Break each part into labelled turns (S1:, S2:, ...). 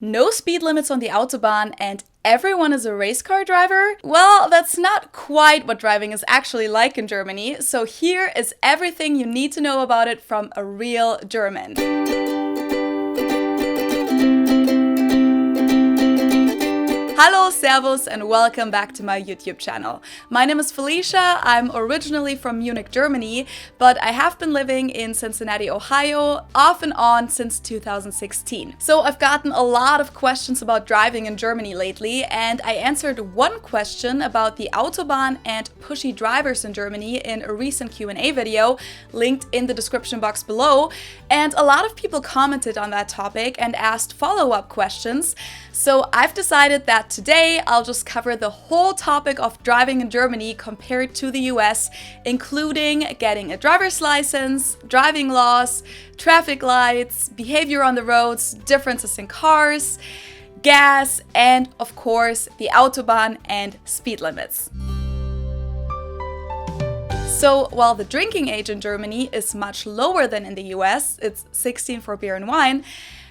S1: No speed limits on the Autobahn and everyone is a race car driver? Well, that's not quite what driving is actually like in Germany, so here is everything you need to know about it from a real German. Hallo, servus, and welcome back to my YouTube channel. My name is Felicia. I'm originally from Munich, Germany, but I have been living in Cincinnati, Ohio, off and on since 2016. So I've gotten a lot of questions about driving in Germany lately, and I answered one question about the Autobahn and pushy drivers in Germany in a recent Q&A video, linked in the description box below, and a lot of people commented on that topic and asked follow-up questions. So I've decided that today I'll just cover the whole topic of driving in Germany compared to the US, including getting a driver's license, driving laws, traffic lights, behavior on the roads, differences in cars, gas, and of course the Autobahn and speed limits. So while the drinking age in Germany is much lower than in the US, it's 16 for beer and wine,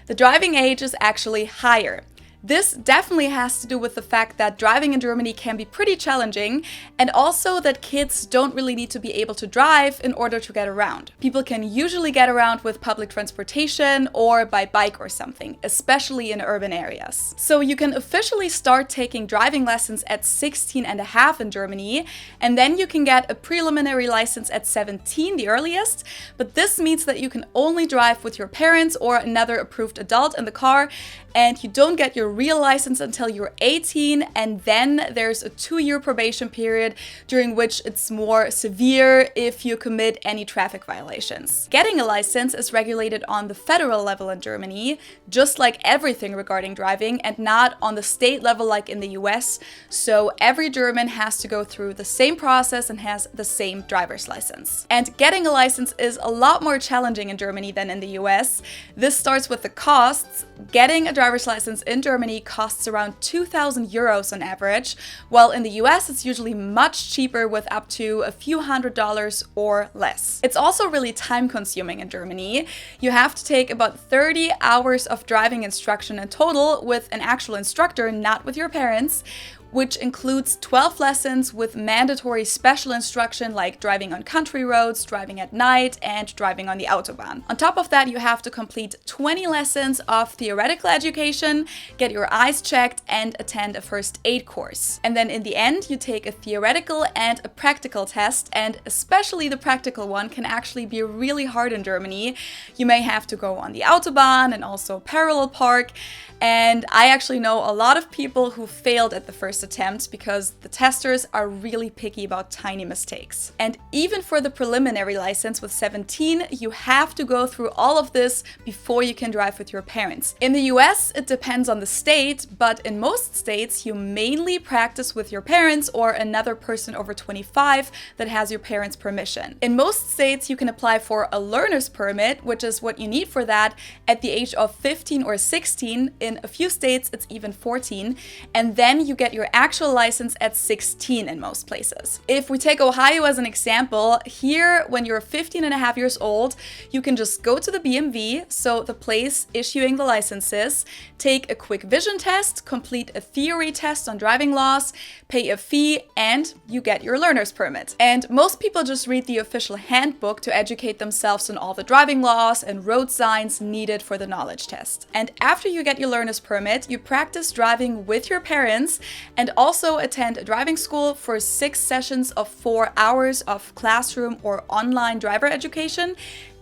S1: the driving age is actually higher. This definitely has to do with the fact that driving in Germany can be pretty challenging, and also that kids don't really need to be able to drive in order to get around. People can usually get around with public transportation or by bike or something, especially in urban areas. So you can officially start taking driving lessons at 16 and a half in Germany, and then you can get a preliminary license at 17, the earliest, but this means that you can only drive with your parents or another approved adult in the car, and you don't get your real license until you're 18, and then there's a 2-year probation period during which it's more severe if you commit any traffic violations. Getting a license is regulated on the federal level in Germany, just like everything regarding driving, and not on the state level like in the US, so every German has to go through the same process and has the same driver's license. And getting a license is a lot more challenging in Germany than in the US. This starts with the costs. Getting a driver's license in Germany costs around 2,000 euros on average, while in the US it's usually much cheaper with up to a few $100s or less. It's also really time consuming in Germany. You have to take about 30 hours of driving instruction in total with an actual instructor, not with your parents, which includes 12 lessons with mandatory special instruction like driving on country roads, driving at night, and driving on the Autobahn. On top of that, you have to complete 20 lessons of theoretical education, get your eyes checked, and attend a first aid course. And then in the end, you take a theoretical and a practical test, and especially the practical one can actually be really hard in Germany. You may have to go on the Autobahn and also parallel park, and I actually know a lot of people who failed at the first attempt because the testers are really picky about tiny mistakes. And even for the preliminary license with 17, you have to go through all of this before you can drive with your parents. In the US, it depends on the state, but in most states, you mainly practice with your parents or another person over 25 that has your parents' permission. In most states, you can apply for a learner's permit, which is what you need for that, at the age of 15 or 16. In a few states, it's even 14, and then you get your actual license at 16 in most places. If we take Ohio as an example, here, when you're 15 and a half years old, you can just go to the BMV, so the place issuing the licenses, take a quick vision test, complete a theory test on driving laws, pay a fee, and you get your learner's permit. And most people just read the official handbook to educate themselves on all the driving laws and road signs needed for the knowledge test. And after you get your learner's permit, you practice driving with your parents and also attend a driving school for 6 sessions of 4 hours of classroom or online driver education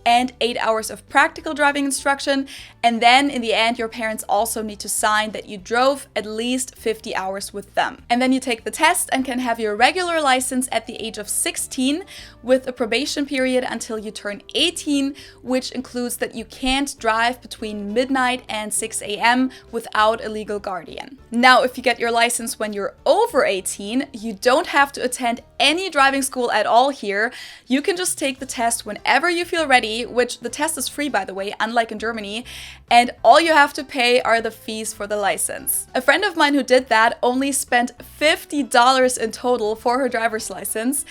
S1: and 8 hours of practical driving instruction. And then in the end, your parents also need to sign that you drove at least 50 hours with them. And then you take the test and can have your regular license at the age of 16 with a probation period until you turn 18, which includes that you can't drive between midnight and 6 a.m. without a legal guardian. Now, if you get your license when you're over 18, you don't have to attend any driving school at all here. You can just take the test whenever you feel ready, which the test is free, by the way, unlike in Germany, and all you have to pay are the fees for the license. A friend of mine who did that only spent $50 in total for her driver's license,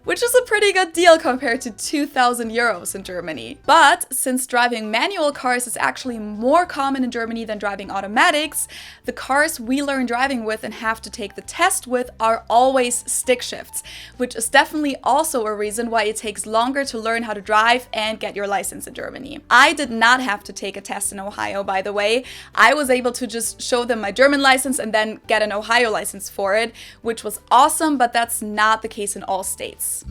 S1: which is a pretty good deal compared to 2,000 euros in Germany. But since driving manual cars is actually more common in Germany than driving automatics, the cars we learn driving with and have to take the test with are always stick shifts, which is definitely also a reason why it takes longer to learn how to drive and get your license in Germany. I did not have to take a test in Ohio, by the way. I was able to just show them my German license and then get an Ohio license for it, which was awesome, but that's not the case in all states.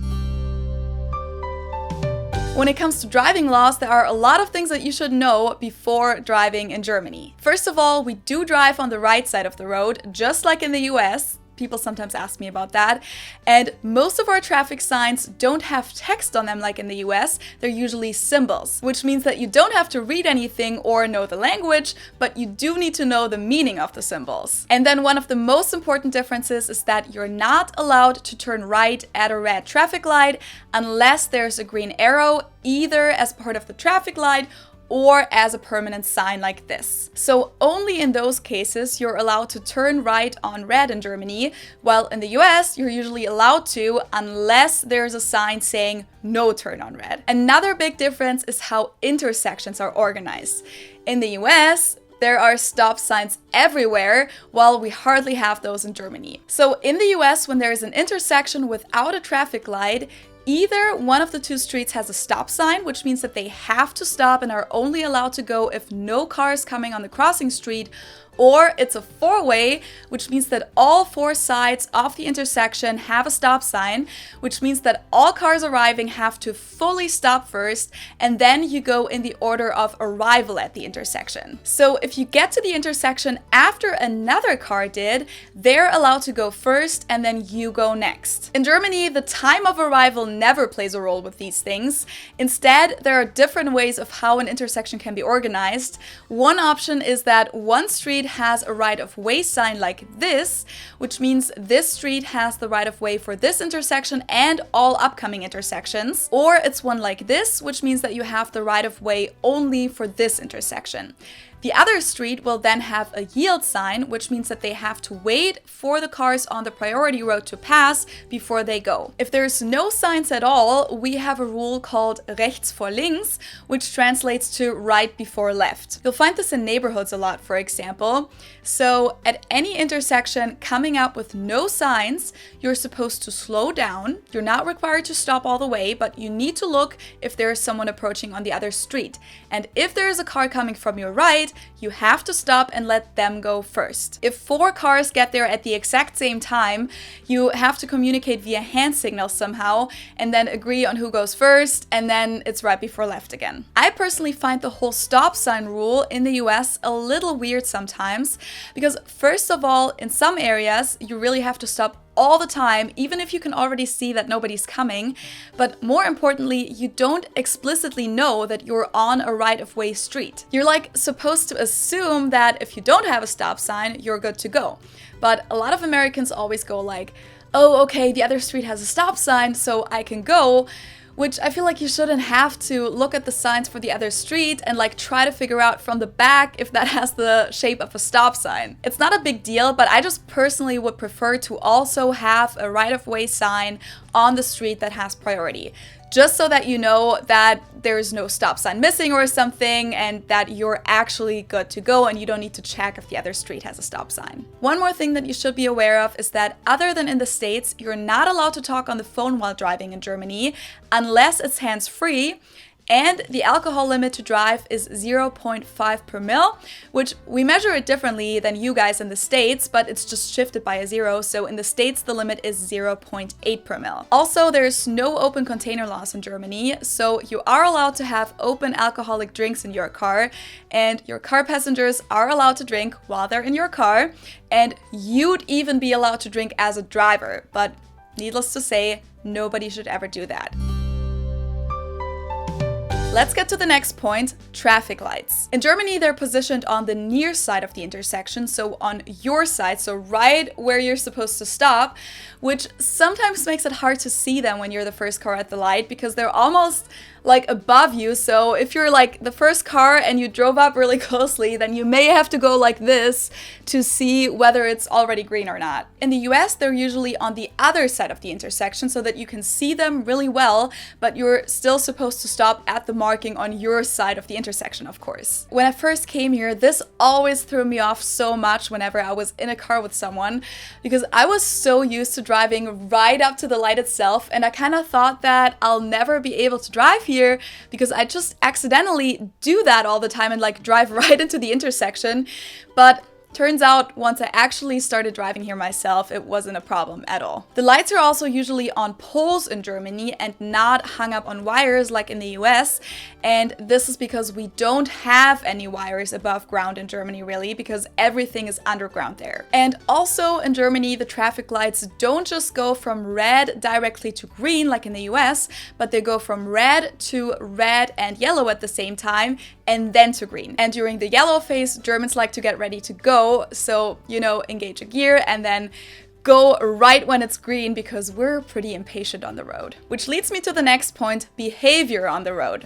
S1: When it comes to driving laws, there are a lot of things that you should know before driving in Germany. First of all, we do drive on the right side of the road, just like in the US. People sometimes ask me about that. And most of our traffic signs don't have text on them like in the US. They're usually symbols, which means that you don't have to read anything or know the language, but you do need to know the meaning of the symbols. And then one of the most important differences is that you're not allowed to turn right at a red traffic light unless there's a green arrow, either as part of the traffic light or as a permanent sign like this. So only in those cases you're allowed to turn right on red in Germany, while in the US you're usually allowed to unless there's a sign saying no turn on red. Another big difference is how intersections are organized. In the US, there are stop signs everywhere, while we hardly have those in Germany. So in the US, when there is an intersection without a traffic light, either one of the two streets has a stop sign, which means that they have to stop and are only allowed to go if no car is coming on the crossing street, or it's a four-way, which means that all four sides of the intersection have a stop sign, which means that all cars arriving have to fully stop first, and then you go in the order of arrival at the intersection. So if you get to the intersection after another car did, they're allowed to go first and then you go next. In Germany, the time of arrival never plays a role with these things. Instead, there are different ways of how an intersection can be organized. One option is that one street has a right-of-way sign like this, which means this street has the right-of-way for this intersection and all upcoming intersections. Or it's one like this, which means that you have the right-of-way only for this intersection. The other street will then have a yield sign, which means that they have to wait for the cars on the priority road to pass before they go. If there's no signs at all, we have a rule called rechts vor links, which translates to right before left. You'll find this in neighborhoods a lot, for example. So at any intersection coming up with no signs, you're supposed to slow down. You're not required to stop all the way, but you need to look if there is someone approaching on the other street. And if there is a car coming from your right, you have to stop and let them go first. If four cars get there at the exact same time, you have to communicate via hand signals somehow and then agree on who goes first, and then it's right before left again. I personally find the whole stop sign rule in the US a little weird sometimes because, first of all, in some areas you really have to stop all the time, even if you can already see that nobody's coming. But more importantly, you don't explicitly know that you're on a right-of-way street. You're like supposed to assume that if you don't have a stop sign, you're good to go. But a lot of Americans always go like, oh, okay, the other street has a stop sign, so I can go. Which I feel like you shouldn't have to look at the signs for the other street and like try to figure out from the back if that has the shape of a stop sign. It's not a big deal, but I just personally would prefer to also have a right-of-way sign on the street that has priority. Just so that you know that there's no stop sign missing or something and that you're actually good to go and you don't need to check if the other street has a stop sign. One more thing that you should be aware of is that other than in the States, you're not allowed to talk on the phone while driving in Germany unless it's hands-free. And the alcohol limit to drive is 0.5 per mil, which we measure it differently than you guys in the States, but it's just shifted by a zero. So in the States, the limit is 0.8 per mil. Also, there's no open container laws in Germany, so you are allowed to have open alcoholic drinks in your car, and your car passengers are allowed to drink while they're in your car, and you'd even be allowed to drink as a driver. But needless to say, nobody should ever do that. Let's get to the next point, traffic lights. In Germany, they're positioned on the near side of the intersection, so on your side, so right where you're supposed to stop, which sometimes makes it hard to see them when you're the first car at the light because they're almost like above you. So if you're like the first car and you drove up really closely, then you may have to go like this to see whether it's already green or not. In the US, they're usually on the other side of the intersection so that you can see them really well, but you're still supposed to stop at the marking on your side of the intersection, of course. When I first came here, this always threw me off so much whenever I was in a car with someone, because I was so used to driving right up to the light itself, and I kind of thought that I'll never be able to drive here because I just accidentally do that all the time and like drive right into the intersection. But turns out, once I actually started driving here myself, it wasn't a problem at all. The lights are also usually on poles in Germany and not hung up on wires like in the US. And this is because we don't have any wires above ground in Germany, really, because everything is underground there. And also in Germany, the traffic lights don't just go from red directly to green like in the US, but they go from red to red and yellow at the same time, and then to green. And during the yellow phase, Germans like to get ready to go. So, you know, engage a gear and then go right when it's green because we're pretty impatient on the road. Which leads me to the next point, behavior on the road.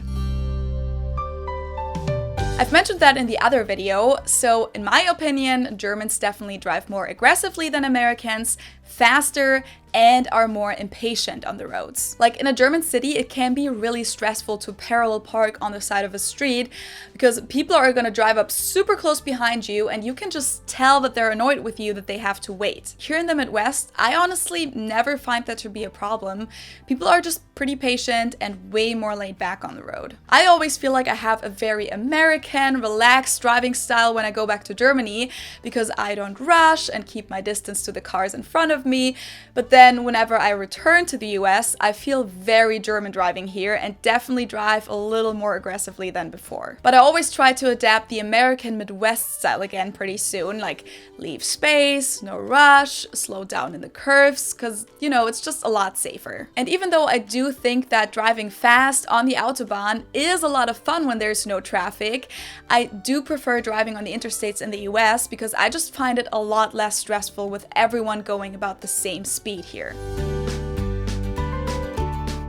S1: I've mentioned that in the other video, so in my opinion, Germans definitely drive more aggressively than Americans, faster, and are more impatient on the roads. Like in a German city, it can be really stressful to parallel park on the side of a street because people are gonna drive up super close behind you and you can just tell that they're annoyed with you that they have to wait. Here in the Midwest, I honestly never find that to be a problem. People are just pretty patient and way more laid back on the road. I always feel like I have a very American, relaxed driving style when I go back to Germany because I don't rush and keep my distance to the cars in front of me. But then whenever I return to the US, I feel very German driving here and definitely drive a little more aggressively than before. But I always try to adapt the American Midwest style again pretty soon, like leave space, no rush, slow down in the curves, because, you know, it's just a lot safer. And even though I do think that driving fast on the Autobahn is a lot of fun when there's no traffic, I do prefer driving on the interstates in the US because I just find it a lot less stressful with everyone going about the same speed here.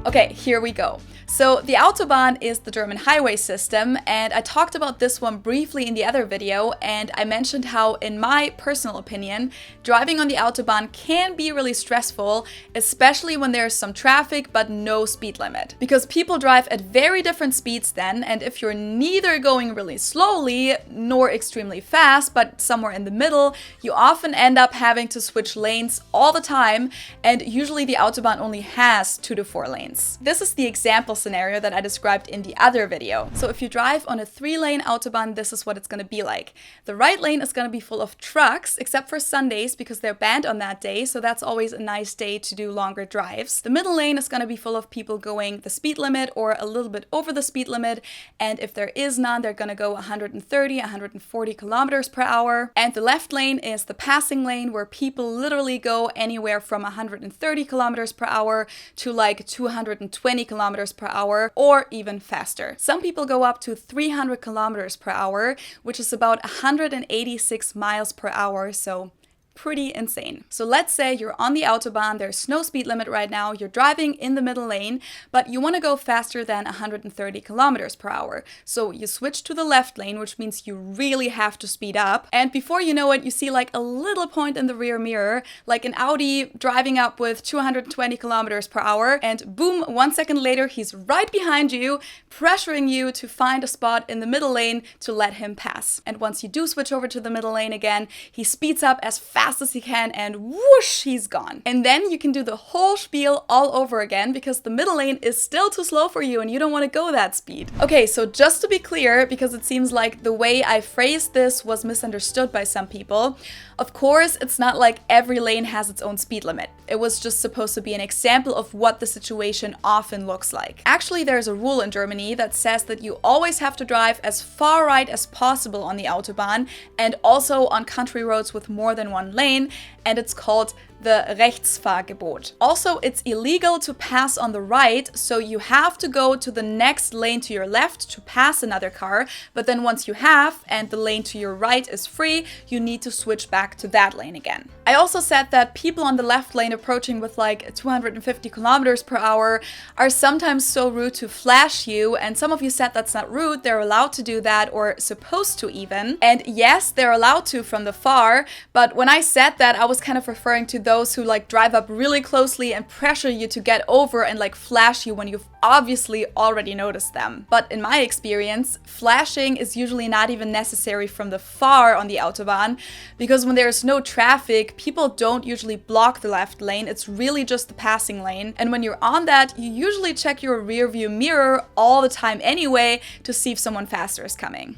S1: Okay, here we go. So the Autobahn is the German highway system, and I talked about this one briefly in the other video, and I mentioned how, in my personal opinion, driving on the Autobahn can be really stressful, especially when there's some traffic but no speed limit. Because people drive at very different speeds then, and if you're neither going really slowly nor extremely fast, but somewhere in the middle, you often end up having to switch lanes all the time, and usually the Autobahn only has 2 to 4 lanes. This is the example scenario that I described in the other video. So if you drive on a 3-lane Autobahn, this is what it's going to be like. The right lane is going to be full of trucks, except for Sundays because they're banned on that day, so that's always a nice day to do longer drives. The middle lane is going to be full of people going the speed limit or a little bit over the speed limit, and if there is none, they're going to go 130, 140 kilometers per hour. And the left lane is the passing lane where people literally go anywhere from 130 kilometers per hour to like 220 kilometers per hour or even faster. Some people go up to 300 kilometers per hour, which is about 186 miles per hour, so pretty insane. So let's say you're on the Autobahn, there's no speed limit right now, you're driving in the middle lane, but you want to go faster than 130 kilometers per hour. So you switch to the left lane, which means you really have to speed up. And before you know it, you see like a little point in the rear mirror, like an Audi driving up with 220 kilometers per hour, and boom, 1 second later, he's right behind you, pressuring you to find a spot in the middle lane to let him pass. And once you do switch over to the middle lane again, he speeds up as fast as he can and whoosh, he's gone. And then you can do the whole spiel all over again because the middle lane is still too slow for you and you don't want to go that speed. Okay, so just to be clear, because it seems like the way I phrased this was misunderstood by some people, of course, it's not like every lane has its own speed limit. It was just supposed to be an example of what the situation often looks like. Actually, there's a rule in Germany that says that you always have to drive as far right as possible on the Autobahn and also on country roads with more than one lane, and it's called the Rechtsfahrgebot. Also, it's illegal to pass on the right, so you have to go to the next lane to your left to pass another car, but then once you have and the lane to your right is free, you need to switch back to that lane again. I also said that people on the left lane approaching with like 250 kilometers per hour are sometimes so rude to flash you, and some of you said that's not rude, they're allowed to do that or supposed to even. And yes, they're allowed to from the far, but when I said that, I was kind of referring to those who like drive up really closely and pressure you to get over and like flash you when you've obviously already noticed them. But in my experience, flashing is usually not even necessary from the far on the Autobahn, because when there's no traffic, people don't usually block the left lane, it's really just the passing lane. And when you're on that, you usually check your rear view mirror all the time anyway to see if someone faster is coming.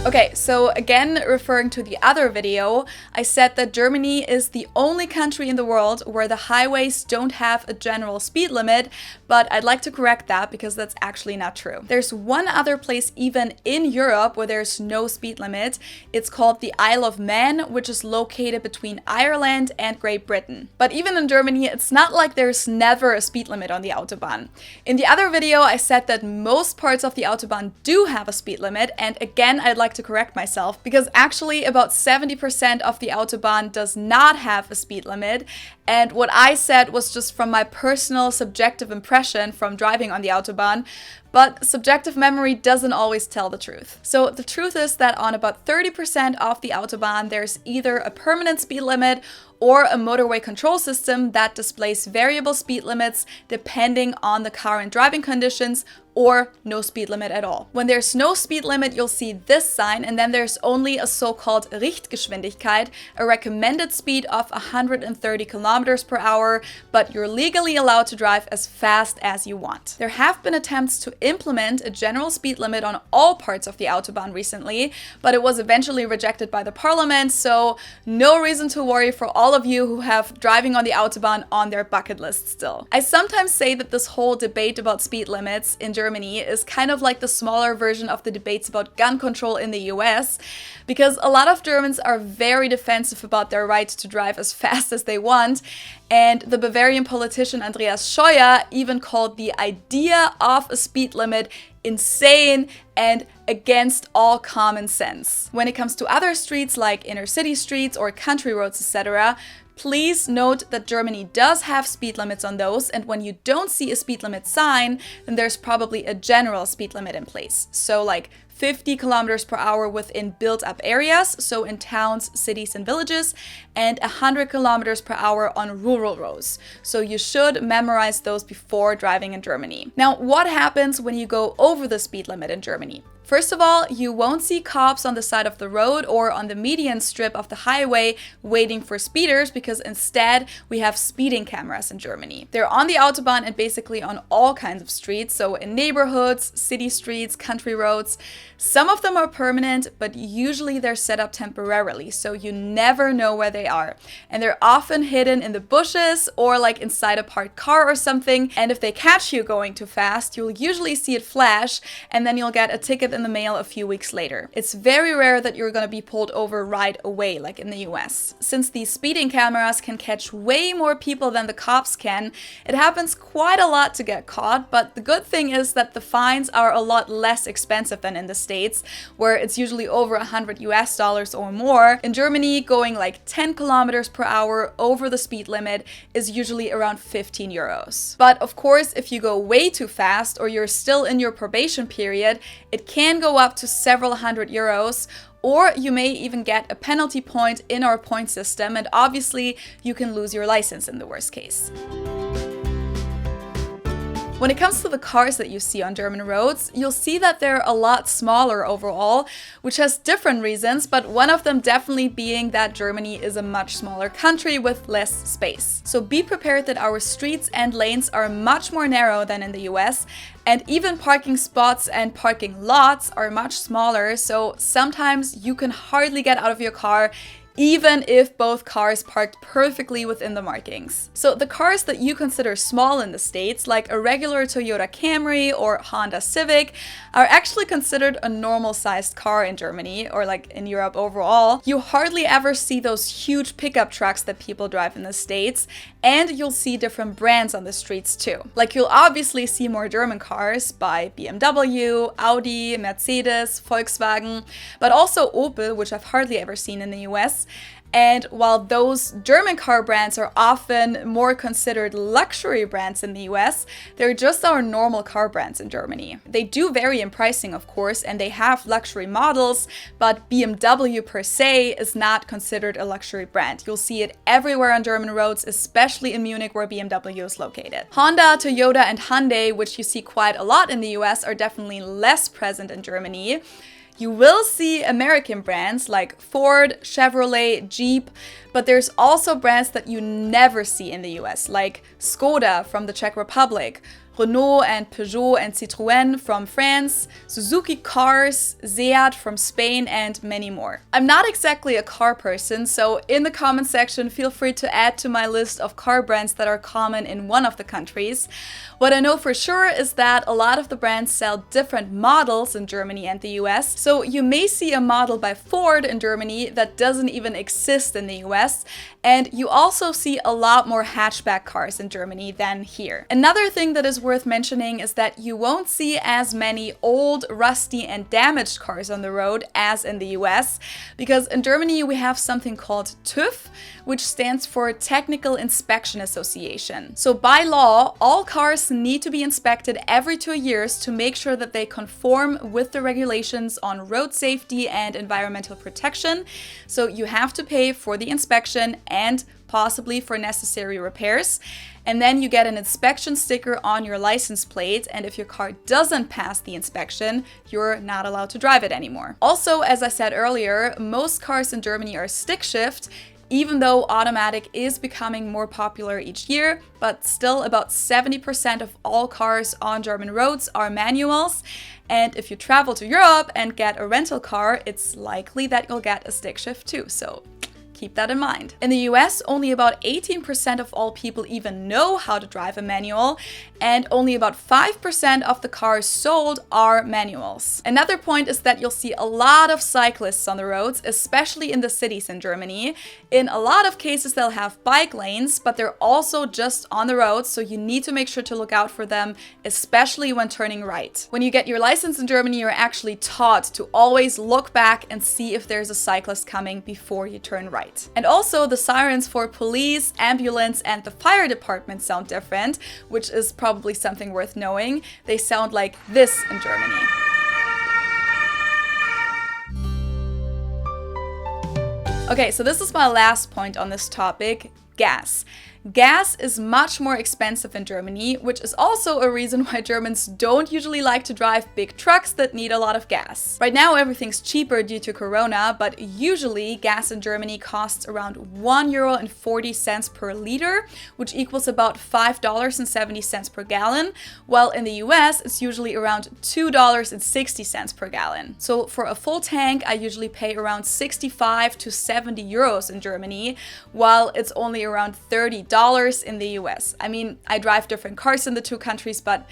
S1: Okay, so again, referring to the other video, I said that Germany is the only country in the world where the highways don't have a general speed limit, but I'd like to correct that because that's actually not true. There's one other place even in Europe where there's no speed limit. It's called the Isle of Man, which is located between Ireland and Great Britain. But even in Germany, it's not like there's never a speed limit on the Autobahn. In the other video, I said that most parts of the Autobahn do have a speed limit, and again, I'd like to correct myself because actually about 70% of the Autobahn does not have a speed limit, and what I said was just from my personal subjective impression from driving on the Autobahn, but subjective memory doesn't always tell the truth. So the truth is that on about 30% of the Autobahn there's either a permanent speed limit or a motorway control system that displays variable speed limits depending on the car and driving conditions, or no speed limit at all. When there's no speed limit, you'll see this sign, and then there's only a so-called Richtgeschwindigkeit, a recommended speed of 130 kilometers per hour, but you're legally allowed to drive as fast as you want. There have been attempts to implement a general speed limit on all parts of the Autobahn recently, but it was eventually rejected by the parliament, so no reason to worry for all of you who have driving on the Autobahn on their bucket list still. I sometimes say that this whole debate about speed limits in Germany is kind of like the smaller version of the debates about gun control in the US, because a lot of Germans are very defensive about their right to drive as fast as they want, and the Bavarian politician Andreas Scheuer even called the idea of a speed limit insane and against all common sense. When it comes to other streets like inner city streets or country roads, etc., please note that Germany does have speed limits on those, and when you don't see a speed limit sign, then there's probably a general speed limit in place. So like 50 kilometers per hour within built-up areas, so in towns, cities, and villages, and 100 kilometers per hour on rural roads. So you should memorize those before driving in Germany. Now, what happens when you go over the speed limit in Germany? First of all, you won't see cops on the side of the road or on the median strip of the highway waiting for speeders, because instead we have speeding cameras in Germany. They're on the Autobahn and basically on all kinds of streets, so in neighborhoods, city streets, country roads. Some of them are permanent, but usually they're set up temporarily, so you never know where they are. And they're often hidden in the bushes or like inside a parked car or something, and if they catch you going too fast, you'll usually see it flash, and then you'll get a ticket in the mail a few weeks later. It's very rare that you're gonna be pulled over right away, like in the US. Since these speeding cameras can catch way more people than the cops can, it happens quite a lot to get caught, but the good thing is that the fines are a lot less expensive than in the States, where it's usually over $100 or more. In Germany, going like 10 kilometers per hour over the speed limit is usually around 15 euros. But of course, if you go way too fast or you're still in your probation period, it can go up to several €100, or you may even get a penalty point in our point system, and obviously you can lose your license in the worst case. When it comes to the cars that you see on German roads, you'll see that they're a lot smaller overall, which has different reasons, but one of them definitely being that Germany is a much smaller country with less space. So be prepared that our streets and lanes are much more narrow than in the US, and even parking spots and parking lots are much smaller, so sometimes you can hardly get out of your car even if both cars parked perfectly within the markings. So the cars that you consider small in the States, like a regular Toyota Camry or Honda Civic, are actually considered a normal-sized car in Germany, or like in Europe overall. You hardly ever see those huge pickup trucks that people drive in the States, and you'll see different brands on the streets too. Like, you'll obviously see more German cars by BMW, Audi, Mercedes, Volkswagen, but also Opel, which I've hardly ever seen in the US. And while those German car brands are often more considered luxury brands in the US, they're just our normal car brands in Germany. They do vary in pricing, of course, and they have luxury models, but BMW per se is not considered a luxury brand. You'll see it everywhere on German roads, especially in Munich, where BMW is located. Honda, Toyota, and Hyundai, which you see quite a lot in the US, are definitely less present in Germany. You will see American brands like Ford, Chevrolet, Jeep, but there's also brands that you never see in the US, like Skoda from the Czech Republic, Renault and Peugeot and Citroën from France, Suzuki Cars, Seat from Spain, and many more. I'm not exactly a car person, so in the comment section, feel free to add to my list of car brands that are common in one of the countries. What I know for sure is that a lot of the brands sell different models in Germany and the US, so you may see a model by Ford in Germany that doesn't even exist in the US, and you also see a lot more hatchback cars in Germany than here. Another thing that is worth mentioning is that you won't see as many old, rusty, and damaged cars on the road as in the US, because in Germany we have something called TÜV, which stands for Technical Inspection Association. So by law, all cars need to be inspected every 2 years to make sure that they conform with the regulations on road safety and environmental protection. So you have to pay for the inspection and possibly for necessary repairs. And then you get an inspection sticker on your license plate, and if your car doesn't pass the inspection, you're not allowed to drive it anymore. Also, as I said earlier, most cars in Germany are stick shift, even though automatic is becoming more popular each year, but still about 70% of all cars on German roads are manuals. And if you travel to Europe and get a rental car, it's likely that you'll get a stick shift too, so keep that in mind. In the US, only about 18% of all people even know how to drive a manual, and only about 5% of the cars sold are manuals. Another point is that you'll see a lot of cyclists on the roads, especially in the cities in Germany. In a lot of cases, they'll have bike lanes, but they're also just on the road, so you need to make sure to look out for them, especially when turning right. When you get your license in Germany, you're actually taught to always look back and see if there's a cyclist coming before you turn right. And also, the sirens for police, ambulance, and the fire department sound different, which is probably something worth knowing. They sound like this in Germany. Okay, so this is my last point on this topic: gas. Gas is much more expensive in Germany, which is also a reason why Germans don't usually like to drive big trucks that need a lot of gas. Right now everything's cheaper due to Corona, but usually gas in Germany costs around €1.40 per liter, which equals about $5.70 per gallon, while in the US it's usually around $2.60 per gallon. So for a full tank, I usually pay around 65 to 70 euros in Germany, while it's only around $30 in the US. I mean, I drive different cars in the two countries, but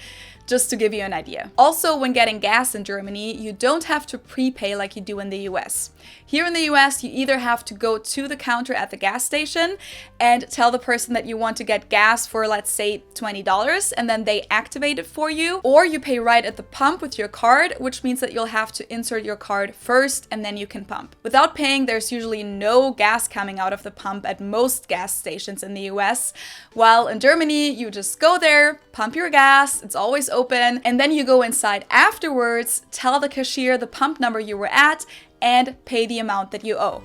S1: just to give you an idea. Also, when getting gas in Germany, you don't have to prepay like you do in the US. Here in the US, you either have to go to the counter at the gas station and tell the person that you want to get gas for, let's say, $20, and then they activate it for you, or you pay right at the pump with your card, which means that you'll have to insert your card first and then you can pump. Without paying, there's usually no gas coming out of the pump at most gas stations in the US, while in Germany, you just go there, pump your gas, it's always open, and then you go inside afterwards, tell the cashier the pump number you were at, and pay the amount that you owe.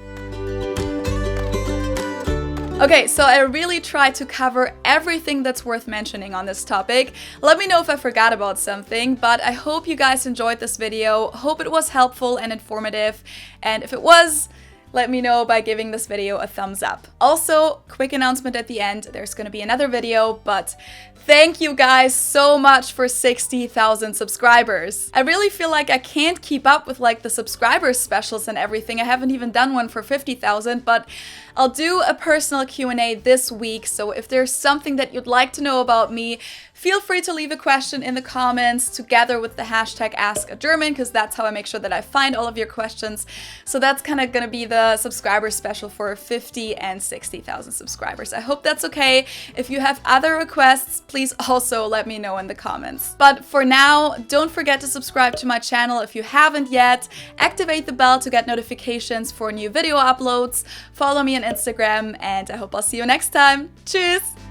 S1: Okay, so I really tried to cover everything that's worth mentioning on this topic. Let me know if I forgot about something, but I hope you guys enjoyed this video. Hope it was helpful and informative, and if it was, let me know by giving this video a thumbs up. Also, quick announcement at the end, there's gonna be another video, but thank you guys so much for 60,000 subscribers. I really feel like I can't keep up with like the subscriber specials and everything. I haven't even done one for 50,000, but I'll do a personal Q&A this week. So if there's something that you'd like to know about me, feel free to leave a question in the comments together with the hashtag #AskAGerman, because that's how I make sure that I find all of your questions. So that's kind of gonna be the subscriber special for 50 and 60,000 subscribers. I hope that's okay. If you have other requests, please also let me know in the comments. But for now, don't forget to subscribe to my channel if you haven't yet. Activate the bell to get notifications for new video uploads. Follow me on Instagram, and I hope I'll see you next time. Tschüss!